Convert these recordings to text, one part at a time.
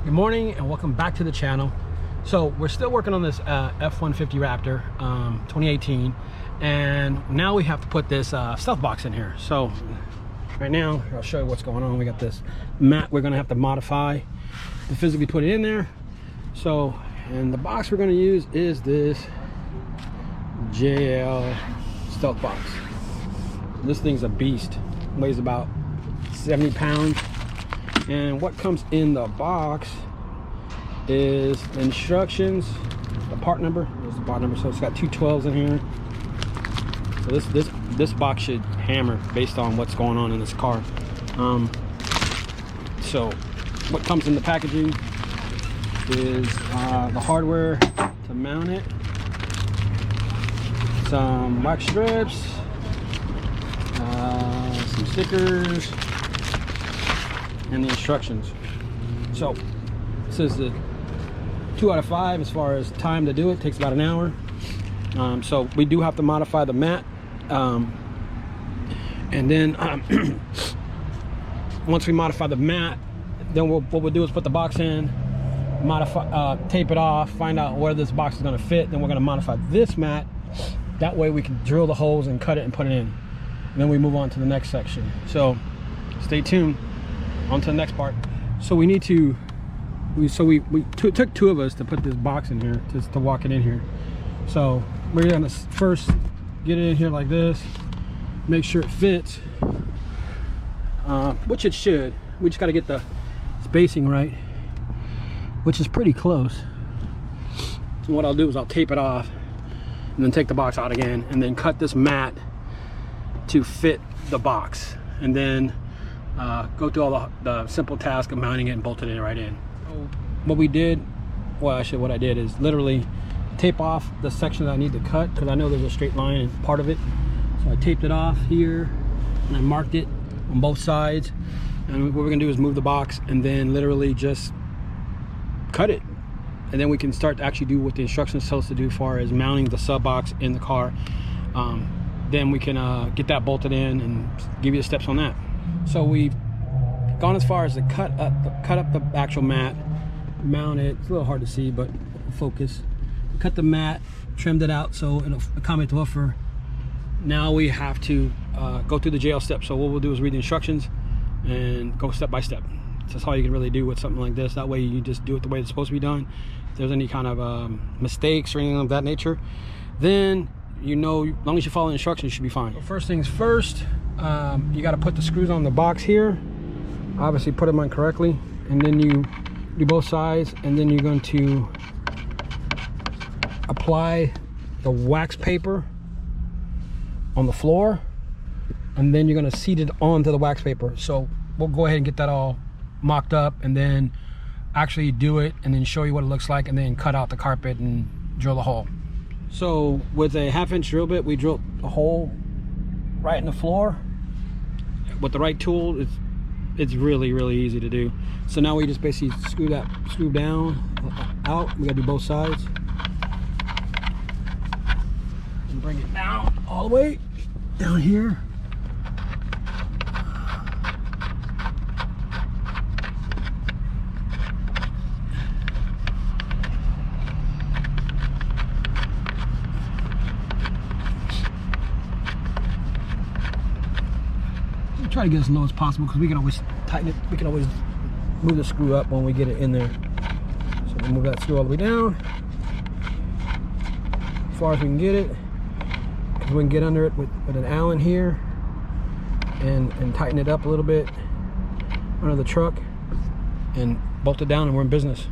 Good morning and welcome back to the channel. So we're still working on this F150 Raptor 2018, and now we have to put this stealth box in here. So right now I'll show you what's going on. We got this mat we're gonna have to modify to physically put it in there. So, and the box we're gonna use is this JL stealth box. This thing's a beast, weighs about 70 pounds. And what comes in the box is instructions, the part number. There's the part number, so it's got two 12s in here. So this box should hammer based on what's going on in this car. So what comes in the packaging is the hardware to mount it, some wax strips, some stickers, and the instructions. So this is the 2 out of 5 as far as time to do it. Takes about an hour. So we do have to modify the mat, and then once we modify the mat, then what we'll do is put the box in, modify, tape it off, find out where this box is going to fit. Then we're going to modify this mat. That way we can drill the holes and cut it and put it in, and then we move on to the next section. So stay tuned. On to the next part. So we need to, took 2 of us to put this box in here, just to walk it in here. So we're gonna first get it in here like this, make sure it fits, which it should. We just got to get the spacing right, which is pretty close. And what I'll do is I'll tape it off and then take the box out again, and then cut this mat to fit the box, and then go through all the simple task of mounting it and bolting it right in. So what we did, well, actually what I did is literally tape off the section that I need to cut, because I know there's a straight line in part of it. So I taped it off here and I marked it on both sides, and what we're gonna do is move the box and then literally just cut it, and then we can start to actually do what the instructions tell us to do as far as mounting the sub box in the car. Then we can get that bolted in and give you the steps on that. So we've gone as far as to cut up the actual mat, mount it. It's a little hard to see, but focus. Cut the mat, trimmed it out so it'll accommodate the woofer. Now we have to go through the JL steps. So what we'll do is read the instructions and go step by step. That's all you can really do with something like this. That way you just do it the way it's supposed to be done. If there's any kind of mistakes or anything of that nature, then you know, as long as you follow the instructions, you should be fine. So first things first, you got to put the screws on the box here. Obviously put them on correctly, and then you do both sides, and then you're going to apply the wax paper on the floor, and then you're going to seat it onto the wax paper. So we'll go ahead and get that all mocked up, and then actually do it, and then show you what it looks like, and then cut out the carpet and drill the hole. So with a 1/2-inch drill bit, we drilled a hole right in the floor. With the right tool, it's really easy to do. So now we just basically screw down, out. We gotta do both sides. And bring it down all the way down here. Try to get as low as possible, because we can always tighten it. We can always move the screw up when we get it in there. So we'll move that screw all the way down as far as we can get it, because we can get under it with an Allen here and tighten it up a little bit under the truck and bolt it down, and we're in business.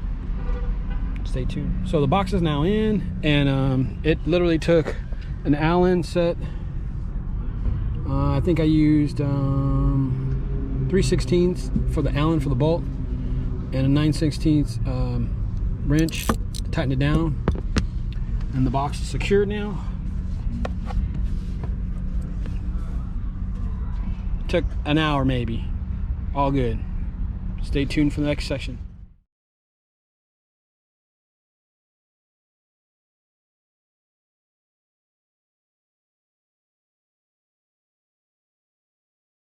Stay tuned. So the box is now in, and it literally took an Allen set. I think I used 3/16 for the Allen for the bolt, and a 9/16 wrench to tighten it down. And the box is secured now. Took an hour maybe. All good. Stay tuned for the next section.